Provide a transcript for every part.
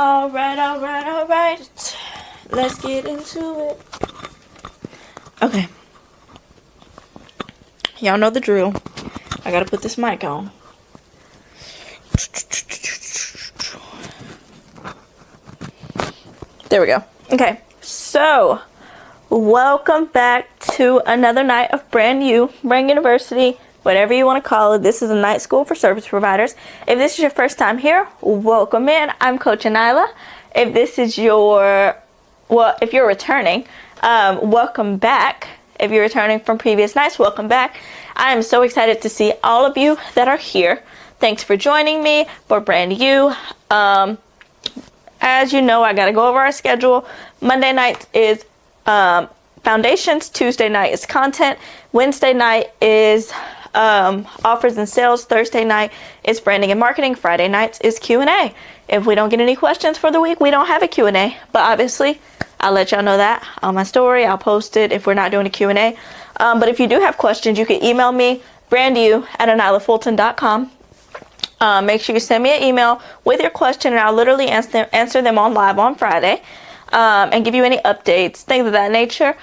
All right. Let's get into it. Okay. Y'all know the drill. I gotta put this mic on. There we go. Okay. So, welcome back to another night of BrandU, Brand University, whatever you want to call it. This is a night school for service providers. If this is your first time here, welcome in. I'm Coach Anila. If this is if you're returning, welcome back. If you're returning from previous nights, welcome back. I am so excited to see all of you that are here. Thanks for joining me for BrandU. As you know, I got to go over our schedule. Monday night is foundations. Tuesday night is content. Wednesday night is offers and sales. Thursday night is branding and marketing. Friday nights is Q&A. If we don't get any questions for the week, we don't have a Q&A. But obviously, I'll let y'all know that on my story. I'll post it if we're not doing a Q&A. But if you do have questions, you can email me, brandu@anilafulton.com. Make sure you send me an email with your question, and I'll literally answer them on live on Friday, and give you any updates, things of that nature.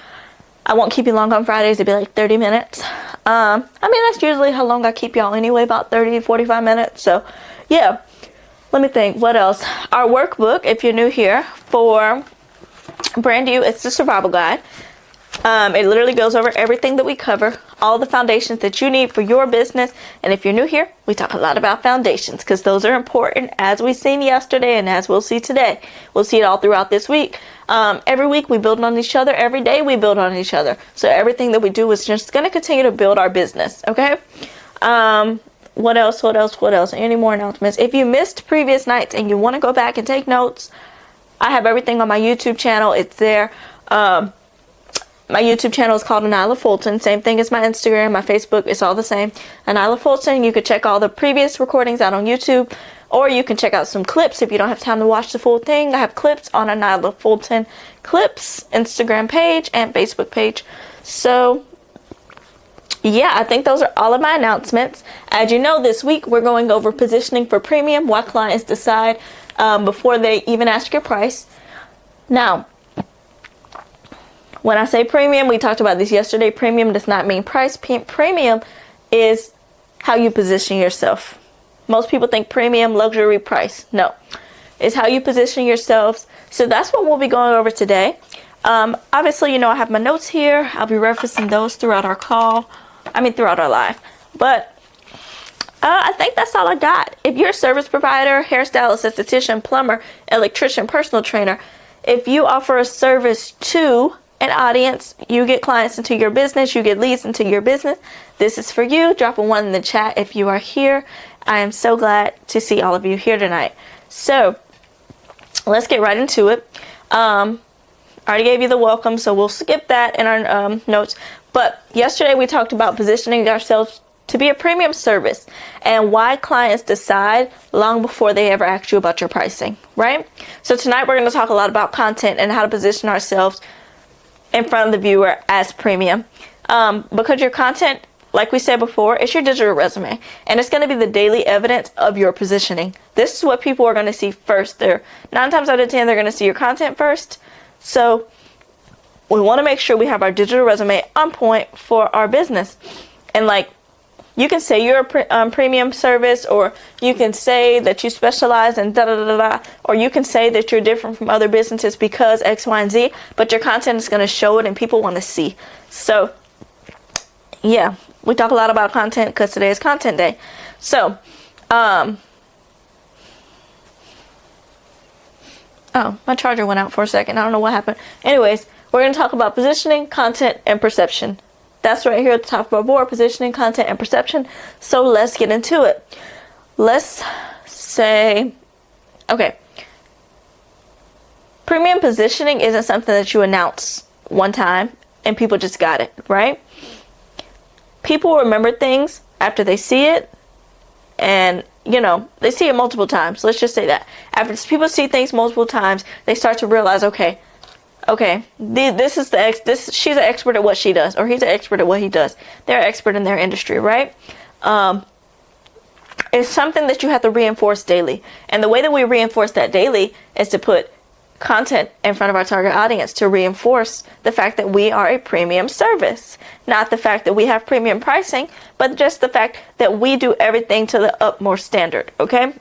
I won't keep you long on Fridays. It'll be like 30 minutes. I mean, that's usually how long I keep y'all anyway, about 30, 45 minutes. So, yeah. Let me think. What else? Our workbook, if you're new here, for BrandU, it's the survival guide. It literally goes over everything that we cover, all the foundations that you need for your business. And if you're new here, we talk a lot about foundations because those are important, as we seen yesterday and as we'll see today. We'll see it all throughout this week. Every week we build on each other. Every day we build on each other. So everything that we do is just going to continue to build our business. Okay. What else? Any more announcements? If you missed previous nights and you want to go back and take notes, I have everything on my YouTube channel. It's there. My YouTube channel is called Anila Fulton. Same thing as my Instagram, my Facebook. It's all the same. Anila Fulton. You could check all the previous recordings out on YouTube, or you can check out some clips if you don't have time to watch the full thing. I have clips on Anila Fulton Clips Instagram page and Facebook page. So, yeah, I think those are all of my announcements. As you know, this week we're going over positioning for premium, why clients decide before they even ask your price. Now, when I say premium, we talked about this yesterday. Premium does not mean price. Premium is how you position yourself. Most people think premium, luxury, price. No, it's how you position yourselves. So that's what we'll be going over today. Obviously, you know, I have my notes here. I'll be referencing those throughout our throughout our live. But I think that's all I got. If you're a service provider, hairstylist, esthetician, plumber, electrician, personal trainer, if you offer a service to an audience, you get clients into your business, you get leads into your business, this is for you. Drop a 1 in the chat if you are here. I am so glad to see all of you here tonight. So let's get right into it. I already gave you the welcome, so we'll skip that in our notes. But yesterday we talked about positioning ourselves to be a premium service and why clients decide long before they ever ask you about your pricing, right? So tonight we're going to talk a lot about content and how to position ourselves in front of the viewer as premium, because your content, like we said before, it's your digital resume, and it's going to be the daily evidence of your positioning. This is what people are going to see first. 9 times out of 10 they're going to see your content first. So we want to make sure we have our digital resume on point for our business. And like, you can say you're a premium service, or you can say that you specialize in da-da-da-da-da, or you can say that you're different from other businesses because X, Y, and Z, but your content is going to show it and people want to see. So, yeah, we talk a lot about content because today is content day. So, oh, my charger went out for a second. I don't know what happened. Anyways, we're going to talk about positioning, content, and perception. That's right here at the top of our board, positioning, content, and perception. So let's get into it. Let's say, okay, premium positioning isn't something that you announce one time and people just got it, right? People remember things after they see it, and you know, they see it multiple times. Let's just say that. After people see things multiple times, they start to realize, okay, she's an expert at what she does, or he's an expert at what he does. They're an expert in their industry, right? It's something that you have to reinforce daily. And the way that we reinforce that daily is to put content in front of our target audience to reinforce the fact that we are a premium service. Not the fact that we have premium pricing, but just the fact that we do everything to the utmost standard, okay?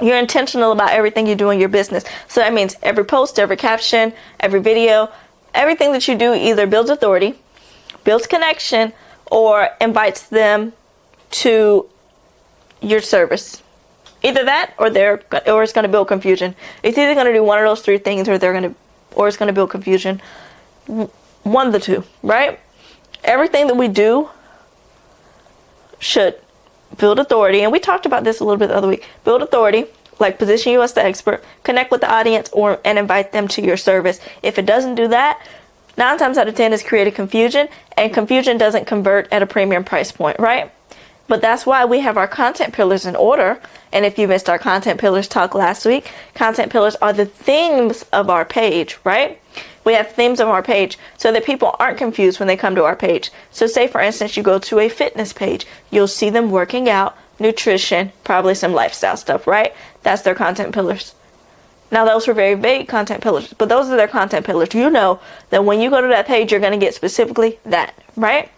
You're intentional about everything you do in your business. So that means every post, every caption, every video, everything that you do either builds authority, builds connection, or invites them to your service. Either that or it's going to build confusion. It's either going to do one of those three things or it's going to build confusion. One of the two, right? Everything that we do should build authority. And we talked about this a little bit the other week. Build authority, like position you as the expert, connect with the audience and invite them to your service. If it doesn't do that, 9 times out of 10 is created confusion, and confusion doesn't convert at a premium price point, right? But that's why we have our content pillars in order. And if you missed our content pillars talk last week, content pillars are the themes of our page, right? We have themes of our page so that people aren't confused when they come to our page. So say, for instance, you go to a fitness page, you'll see them working out, nutrition, probably some lifestyle stuff, right? That's their content pillars. Now, those were very vague content pillars, but those are their content pillars. You know that when you go to that page, you're going to get specifically that, right?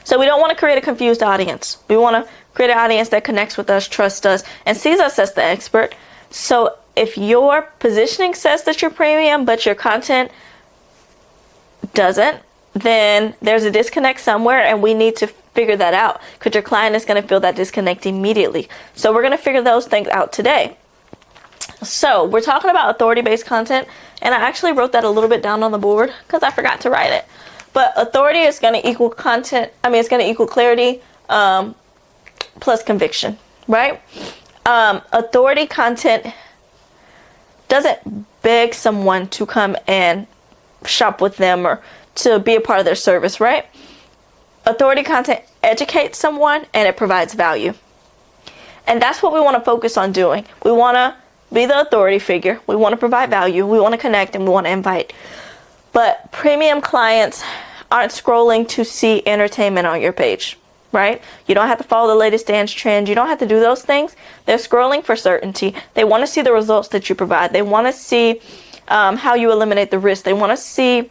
So we don't want to create a confused audience. We want to create an audience that connects with us, trusts us, and sees us as the expert. So if your positioning says that you're premium, but your content doesn't, then there's a disconnect somewhere, and we need to figure that out because your client is going to feel that disconnect immediately. So we're going to figure those things out today. So we're talking about authority-based content, and I actually wrote that a little bit down on the board because I forgot to write it. But authority is going to equal content. It's going to equal clarity plus conviction, right? Authority content doesn't beg someone to come and shop with them or to be a part of their service, right? Authority content educates someone and it provides value. And that's what we want to focus on doing. We want to be the authority figure. We want to provide value. We want to connect and we want to invite. But premium clients aren't scrolling to see entertainment on your page, right? You don't have to follow the latest dance trend. You don't have to do those things. They're scrolling for certainty. They want to see the results that you provide. They want to see how you eliminate the risk. They want to see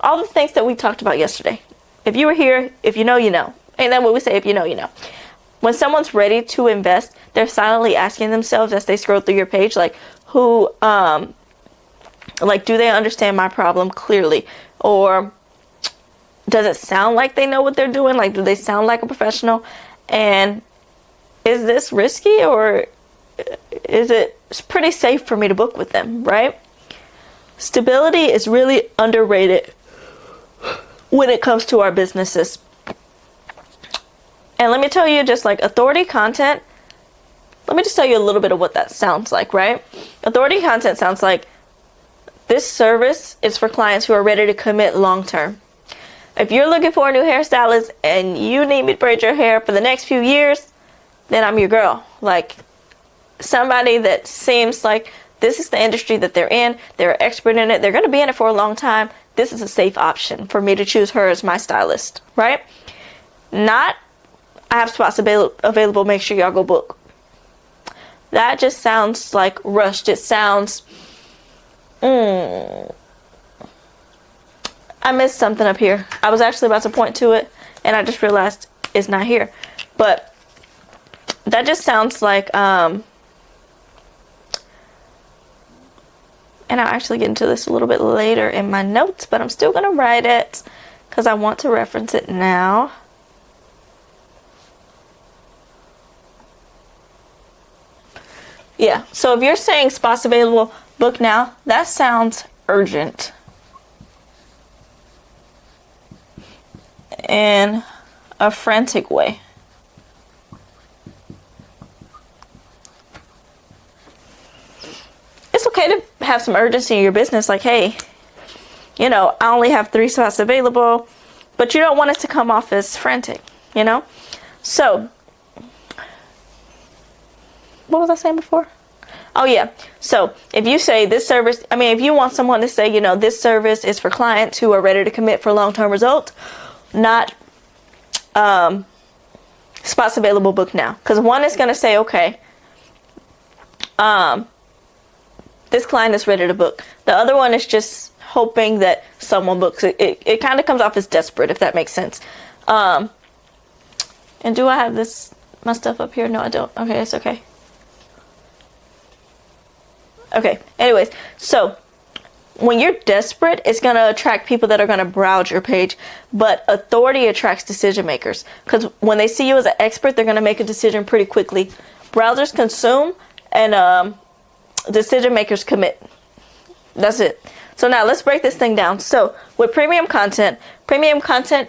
all the things that we talked about yesterday. If you were here, if you know, you know. Ain't that what we say? If you know, you know. When someone's ready to invest, they're silently asking themselves as they scroll through your page, like, do they understand my problem clearly? Or does it sound like they know what they're doing? Like, do they sound like a professional? And is this risky, or is it pretty safe for me to book with them, right? Stability is really underrated when it comes to our businesses. And let me tell you, just like authority content, let me just tell you a little bit of what that sounds like, right? Authority content sounds like, this service is for clients who are ready to commit long term. If you're looking for a new hairstylist and you need me to braid your hair for the next few years, then I'm your girl. Like, somebody that seems like this is the industry that they're in, they're an expert in it, they're going to be in it for a long time. This is a safe option for me to choose her as my stylist, right? Not, I have spots available, make sure y'all go book. That just sounds like rushed. It sounds, I missed something up here. I was actually about to point to it, and I just realized it's not here. But that just sounds like, and I'll actually get into this a little bit later in my notes, but I'm still going to write it because I want to reference it now. Yeah, so if you're saying spots available, book now, that sounds urgent. In a frantic way. It's okay to have some urgency in your business, like, hey, I only have 3 spots available, but you don't want it to come off as frantic, So, what was I saying before? Oh yeah. So if you say this service, if you want someone to say, this service is for clients who are ready to commit for long-term results, not spots available, book now. Because one is going to say, okay, this client is ready to book. The other one is just hoping that someone books. It kind of comes off as desperate, if that makes sense. And do I have my stuff up here? No, I don't. Okay, it's okay. Okay, anyways, so when you're desperate, it's going to attract people that are going to browse your page. But authority attracts decision makers. Because when they see you as an expert, they're going to make a decision pretty quickly. Browsers consume and decision makers commit. That's it. So now let's break this thing down. So with premium content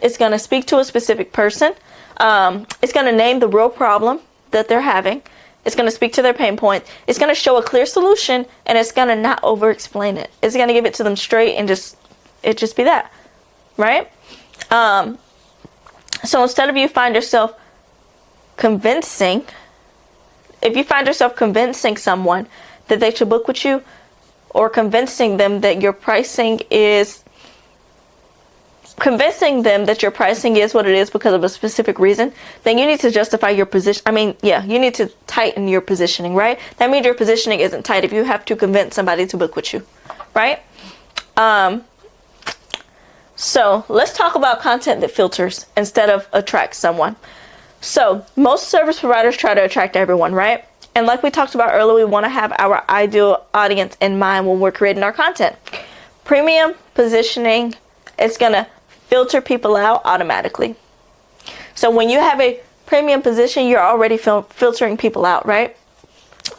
is going to speak to a specific person. It's going to name the real problem that they're having. It's going to speak to their pain point. It's going to show a clear solution, and it's going to not over explain it. It's going to give it to them straight and just be that, right? So instead of you find yourself convincing, if you find yourself convincing someone that they should book with you, or convincing them that your pricing is what it is because of a specific reason, then you need to justify your position. You need to tighten your positioning, right? That means your positioning isn't tight if you have to convince somebody to book with you, right? So let's talk about content that filters instead of attracts someone. So most service providers try to attract everyone, right? And like we talked about earlier, we want to have our ideal audience in mind when we're creating our content. Premium positioning is going to filter people out automatically. So when you have a premium position, you're already filtering people out, right?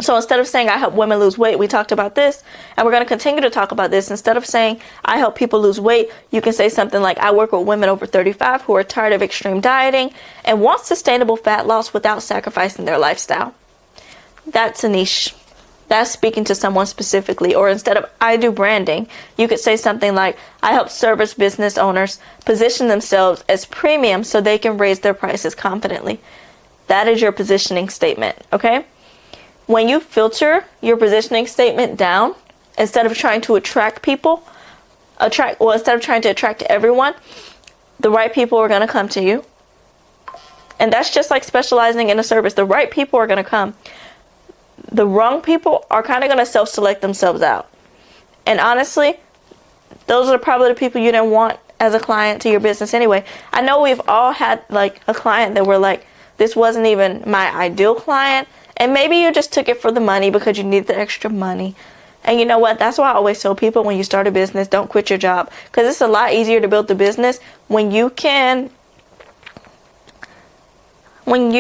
So instead of saying I help women lose weight, we talked about this, and we're going to continue to talk about this. Instead of saying I help people lose weight, you can say something like I work with women over 35 who are tired of extreme dieting and want sustainable fat loss without sacrificing their lifestyle. That's a niche. That's speaking to someone specifically. Or instead of I do branding, you could say something like I help service business owners position themselves as premium so they can raise their prices confidently. That is your positioning statement, okay? When you filter your positioning statement down, instead of trying to attract people, instead of trying to attract everyone, the right people are going to come to you. And that's just like specializing in a service. The right people are going to come. The wrong people are kind of going to self-select themselves out. And honestly, those are probably the people you didn't want as a client to your business anyway. I know we've all had like a client that we're like, this wasn't even my ideal client. And maybe you just took it for the money because you need the extra money. And you know what? That's why I always tell people when you start a business, don't quit your job. Because it's a lot easier to build the business when you can, one,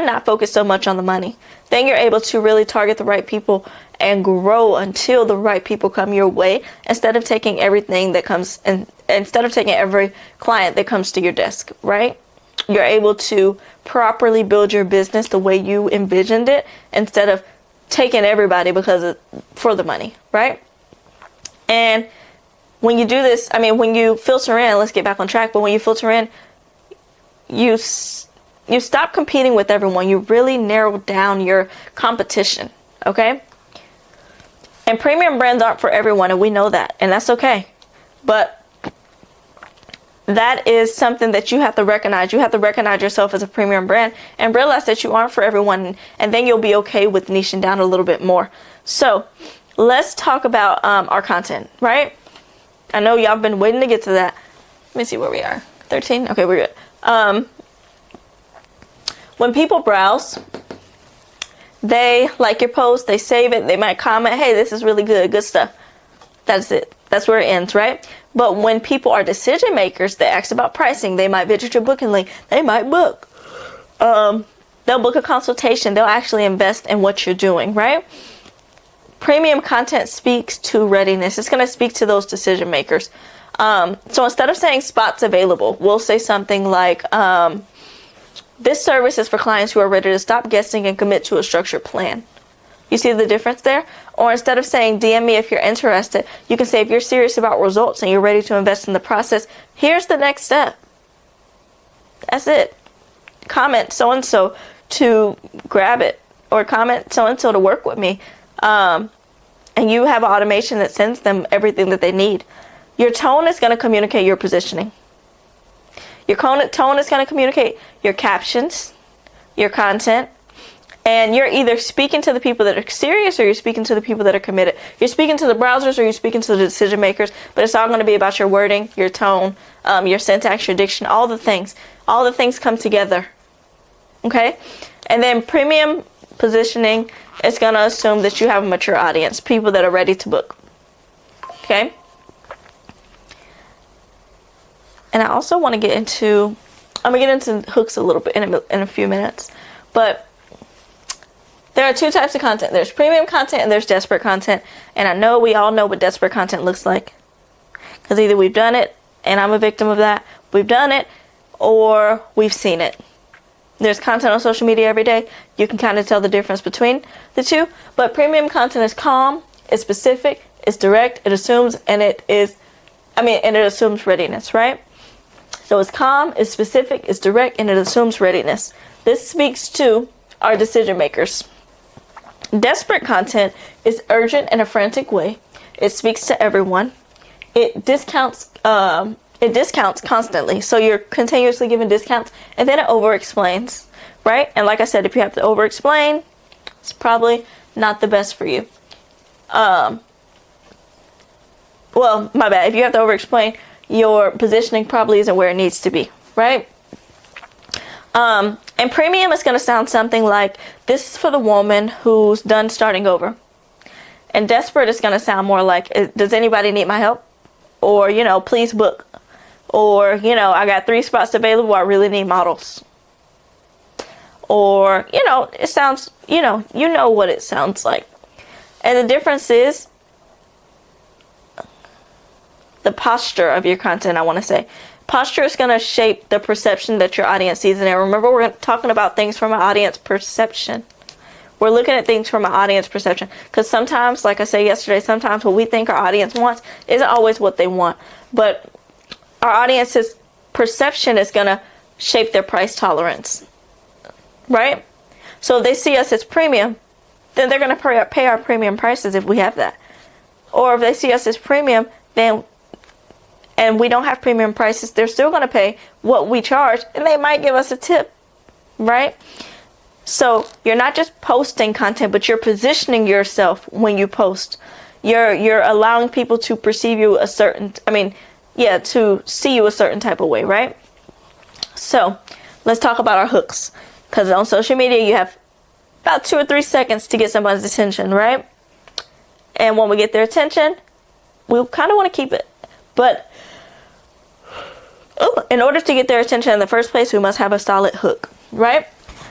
not focus so much on the money. Then you're able to really target the right people and grow until the right people come your way, instead of taking everything that comes and instead of taking every client that comes to your desk, right? You're able to properly build your business the way you envisioned it instead of taking everybody for the money, right? And when you do this, when you filter in, let's get back on track, but when you filter in, you stop competing with everyone. You really narrow down your competition, okay? And premium brands aren't for everyone, and we know that, and that's okay. But that is something that you have to recognize. You have to recognize yourself as a premium brand and realize that you aren't for everyone, and then you'll be okay with niching down a little bit more. So let's talk about our content, right? I know y'all been waiting to get to that. Let me see where we are. 13? Okay, we're good. When people browse, they like your post, they save it, they might comment, hey, this is really good stuff. That's it. That's where it ends, right? But when people are decision makers, they ask about pricing, they might visit your booking link, they might book. They'll book a consultation, they'll actually invest in what you're doing, right? Premium content speaks to readiness. It's going to speak to those decision makers. So instead of saying spots available, we'll say something like, this service is for clients who are ready to stop guessing and commit to a structured plan. You see the difference there? Or instead of saying DM me if you're interested, you can say if you're serious about results and you're ready to invest in the process, here's the next step. That's it. Comment so-and-so to grab it, or comment so-and-so to work with me. And you have an automation that sends them everything that they need. Your tone is going to communicate your positioning. Your tone is going to communicate your captions, your content, and you're either speaking to the people that are serious or you're speaking to the people that are committed. You're speaking to the browsers or you're speaking to the decision makers, but it's all going to be about your wording, your tone, your syntax, your diction, all the things. All the things come together. Okay? And then premium positioning is going to assume that you have a mature audience, people that are ready to book. Okay? And I also want to get into, I'm going to get into hooks a little bit in a few minutes, but there are two types of content. There's premium content and there's desperate content. And I know we all know what desperate content looks like. Because either we've done it, and I'm a victim of that, we've done it, or we've seen it. There's content on social media every day. You can kind of tell the difference between the two. But premium content is calm, it's specific, it's direct, it assumes, and it assumes readiness, right? So it's calm, it's specific, it's direct, and it assumes readiness. This speaks to our decision makers. Desperate content is urgent in a frantic way. It speaks to everyone. It discounts constantly. So you're continuously giving discounts, and then it over-explains, right? And like I said, if you have to over-explain, it's probably not the best for you. Well, my bad. If you have to over-explain, your positioning probably isn't where it needs to be, right? And premium is going to sound something like, this is for the woman who's done starting over. And desperate is going to sound more like, does anybody need my help? Or, please book. Or, I got 3 spots available. I really need models. Or, it sounds, you know what it sounds like. And the difference is the posture of your content, I want to say. Posture is going to shape the perception that your audience sees. And remember, we're talking about things from an audience perception. We're looking at things from an audience perception. Because sometimes, like I said yesterday, sometimes what we think our audience wants isn't always what they want. But our audience's perception is going to shape their price tolerance. Right? So if they see us as premium, then they're going to pay our premium prices if we have that. Or if they see us as premium, and we don't have premium prices, they're still going to pay what we charge, and they might give us a tip, right? So you're not just posting content, but you're positioning yourself when you post. You're allowing people to perceive you to see you a certain type of way, right? So let's talk about our hooks, because on social media you have about 2 or 3 seconds to get somebody's attention, right? And when we get their attention, we kind of want to keep it, but in order to get their attention in the first place, we must have a solid hook, right?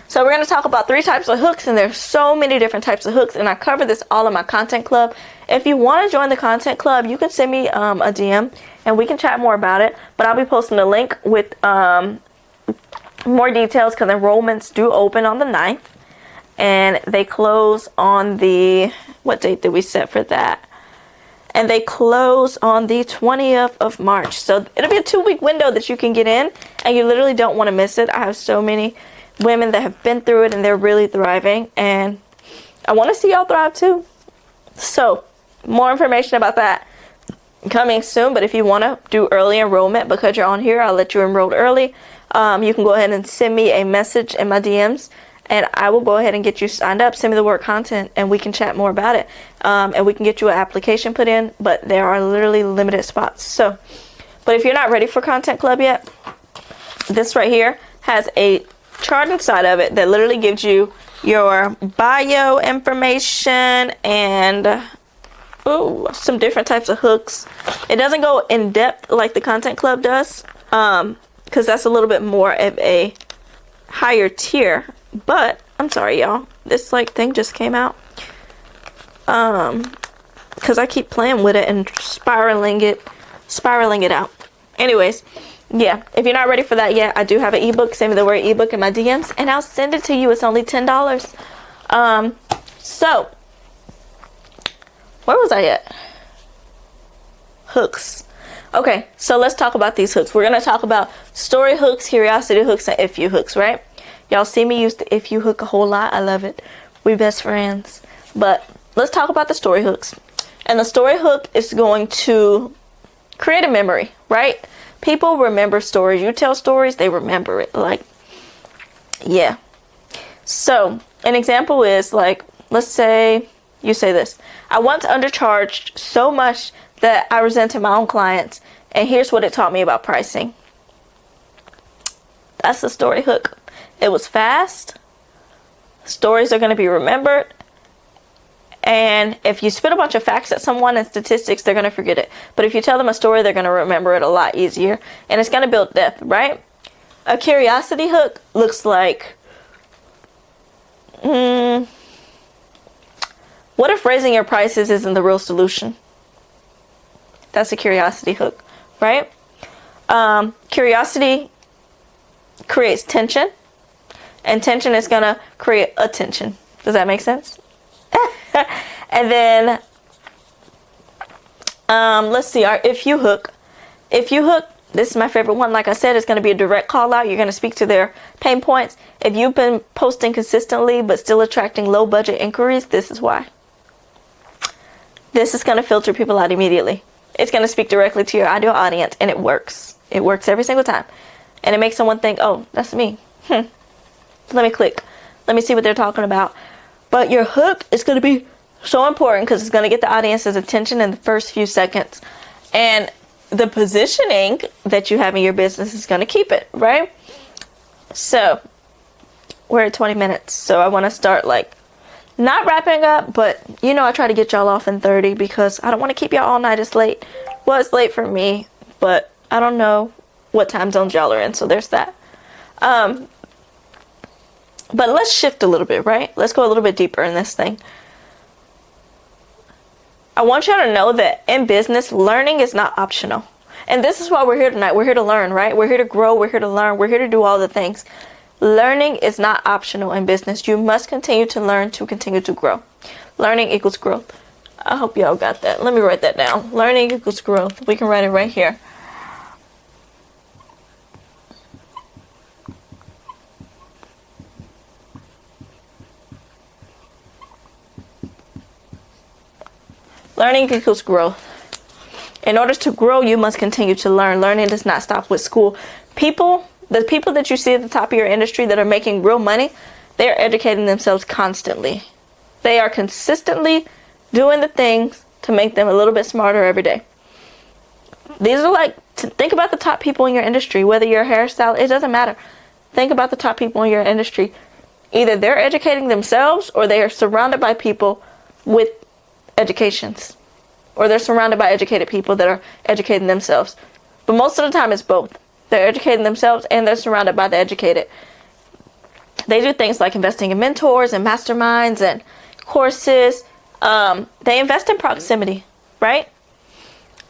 So we're going to talk about 3 types of hooks, and there's so many different types of hooks, and I cover this all in my content club. If you want to join the content club, you can send me a DM, and we can chat more about it, but I'll be posting a link with more details, because enrollments do open on the 9th, and they close on the, what date did we set for that? And they close on the 20th of March. So it'll be a 2-week window that you can get in, and you literally don't want to miss it. I have so many women that have been through it, and they're really thriving, and I want to see y'all thrive too. So more information about that coming soon. But if you want to do early enrollment because you're on here, I'll let you enroll early. You can go ahead and send me a message in my DMs, and I will go ahead and get you signed up. Send me the word content, and we can chat more about it. And we can get you an application put in, but there are literally limited spots. So, but if you're not ready for Content Club yet, this right here has a chart inside of it that literally gives you your bio information and some different types of hooks. It doesn't go in depth like the Content Club does, because that's a little bit more of a higher tier. But I'm sorry, y'all, this thing just came out, because I keep playing with it and spiraling it out. Anyways, yeah, if you're not ready for that yet, I do have an ebook. Send me the word ebook in my DMs, and I'll send it to you. It's only $10. So where was I at? Hooks. Okay, so let's talk about these hooks. We're gonna talk about story hooks, curiosity hooks, and if you hooks, right? Y'all see me use the if you hook a whole lot. I love it. We best friends. But let's talk about the story hooks. And the story hook is going to create a memory, right? People remember stories. You tell stories, they remember it. Like, yeah. So an example is like, let's say you say this: I once undercharged so much that I resented my own clients, and here's what it taught me about pricing. That's the story hook. It was fast. Stories are going to be remembered. And if you spit a bunch of facts at someone and statistics, they're going to forget it. But if you tell them a story, they're going to remember it a lot easier. And it's going to build depth, right? A curiosity hook looks like, what if raising your prices isn't the real solution? That's a curiosity hook, right? Curiosity creates tension, and tension is going to create attention. Does that make sense? And then let's see, if you hook, this is my favorite one. Like I said, it's going to be a direct call out. You're going to speak to their pain points. If you've been posting consistently but still attracting low budget inquiries, this is why. This is going to filter people out immediately. It's going to speak directly to your ideal audience, and it works. It works every single time. And it makes someone think, oh, that's me. Let me click. Let me see what they're talking about. But your hook is going to be so important because it's going to get the audience's attention in the first few seconds. And the positioning that you have in your business is going to keep it, right? So we're at 20 minutes. So I want to start like not wrapping up, but you know, I try to get y'all off in 30 because I don't want to keep y'all all night. It's late. Well, it's late for me, but I don't know what time zones y'all are in. So there's that. But let's shift a little bit, right? Let's go a little bit deeper in this thing. I want y'all to know that in business, learning is not optional. And this is why we're here tonight. We're here to learn, right? We're here to grow. We're here to learn. We're here to do all the things. Learning is not optional in business. You must continue to learn to continue to grow. Learning equals growth. I hope y'all got that. Let me write that down. Learning equals growth. We can write it right here. Learning equals growth. In order to grow, you must continue to learn. Learning does not stop with school. The people that you see at the top of your industry that are making real money, they are educating themselves constantly. They are consistently doing the things to make them a little bit smarter every day. These are like, think about the top people in your industry, whether you're a hairstylist, it doesn't matter. Think about the top people in your industry. Either they're educating themselves or they are surrounded by people with educations, or they're surrounded by educated people that are educating themselves. But most of the time it's both. They're educating themselves and they're surrounded by the educated. They do things like investing in mentors and masterminds and courses. They invest in proximity, right?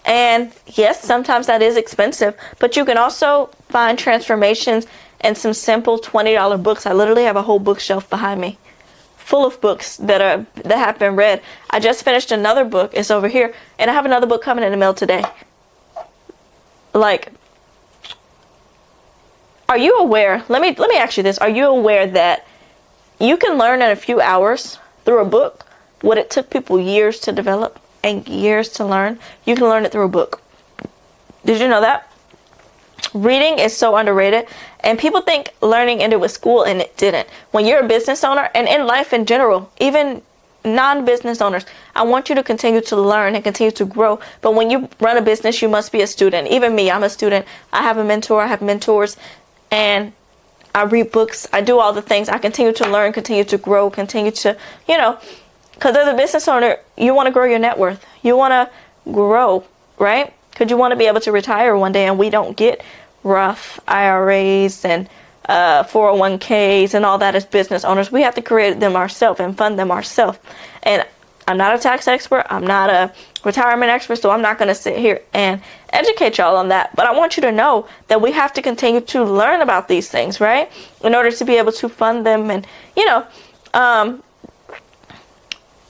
And yes, sometimes that is expensive, but you can also find transformations in some simple $20 books. I literally have a whole bookshelf behind me full of books that have been read. I just finished another book. It's over here, and I have another book coming in the mail today. Like, are you aware? Let me ask you this. Are you aware that you can learn in a few hours through a book what it took people years to develop and years to learn? You can learn it through a book. Did you know that? Reading is so underrated, and people think learning ended with school, and it didn't. When you're a business owner, and in life in general, even non-business owners, I want you to continue to learn and continue to grow. But when you run a business, you must be a student. Even me, I'm a student. I have a mentor. I have mentors, and I read books. I do all the things. I continue to learn, continue to grow, continue to, because as a business owner, you want to grow your net worth. You want to grow, right? Because you want to be able to retire one day, and we don't get Roth IRAs and 401ks and all that as business owners. We have to create them ourselves and fund them ourselves. And I'm not a tax expert. I'm not a retirement expert, so I'm not going to sit here and educate y'all on that. But I want you to know that we have to continue to learn about these things, right? In order to be able to fund them and,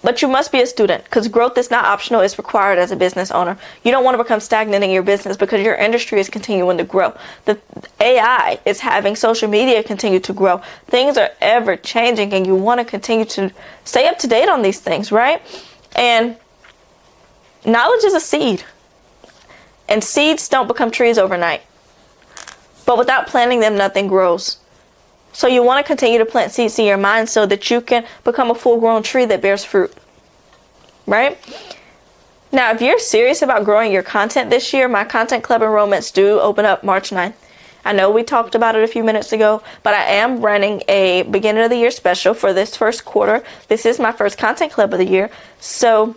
but you must be a student, because growth is not optional. It's required as a business owner. You don't want to become stagnant in your business because your industry is continuing to grow. The AI is having social media continue to grow. Things are ever changing, and you want to continue to stay up to date on these things, right? And knowledge is a seed, and seeds don't become trees overnight. But without planting them, nothing grows. So you want to continue to plant seeds in your mind so that you can become a full-grown tree that bears fruit. Right? Now, if you're serious about growing your content this year, my content club enrollments do open up March 9th. I know we talked about it a few minutes ago, but I am running a beginning of the year special for this first quarter. This is my first content club of the year. So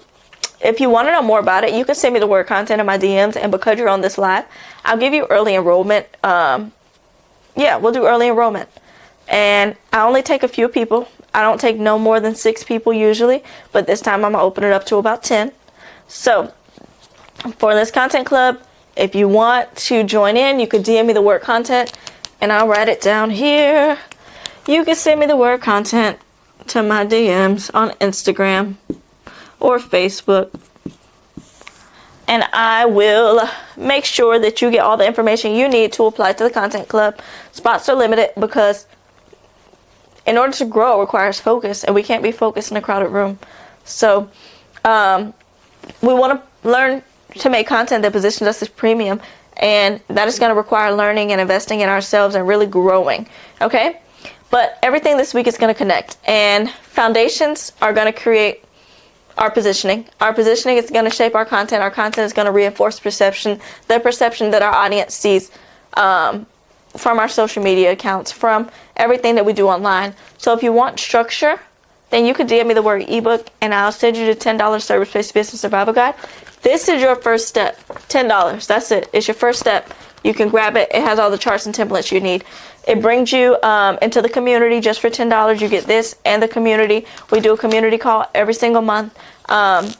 if you want to know more about it, you can send me the word content in my DMs. And because you're on this live, I'll give you early enrollment. We'll do early enrollment. And I only take a few people. I don't take no more than 6 people usually, but this time I'm going to open it up to about 10. So for this content club, if you want to join in, you can DM me the word content and I'll write it down here. You can send me the word content to my DMs on Instagram or Facebook. And I will make sure that you get all the information you need to apply to the content club. Spots are limited because in order to grow, it requires focus, and we can't be focused in a crowded room. So we want to learn to make content that positions us as premium, and that is going to require learning and investing in ourselves and really growing. Okay? But everything this week is going to connect, and foundations are going to create our positioning. Our positioning is going to shape our content. Our content is going to reinforce perception, the perception that our audience sees from our social media accounts, from everything that we do online. So if you want structure, then you can DM me the word ebook and I'll send you the $10 service-based business survival guide. This is your first step. $10. That's it. It's your first step. You can grab it. It has all the charts and templates you need. It brings you into the community just for $10. You get this and the community. We do a community call every single month. I'll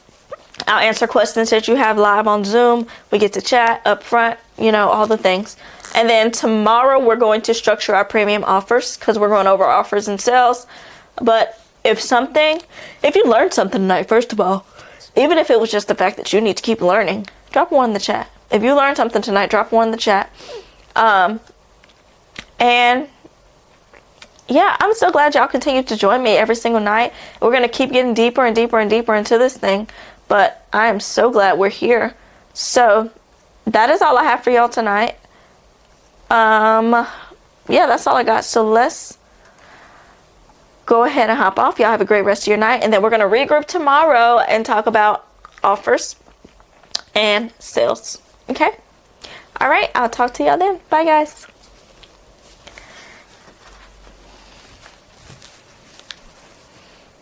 answer questions that you have live on Zoom. We get to chat up front, all the things. And then tomorrow we're going to structure our premium offers because we're going over offers and sales. But if you learned something tonight, first of all, even if it was just the fact that you need to keep learning, drop one in the chat. If you learned something tonight, drop one in the chat. And yeah, I'm so glad y'all continue to join me every single night. We're going to keep getting deeper and deeper and deeper into this thing. But I am so glad we're here. So that is all I have for y'all tonight. That's all I got. So let's go ahead and hop off. Y'all have a great rest of your night. And then we're going to regroup tomorrow and talk about offers and sales. Okay? All right. I'll talk to y'all then. Bye, guys.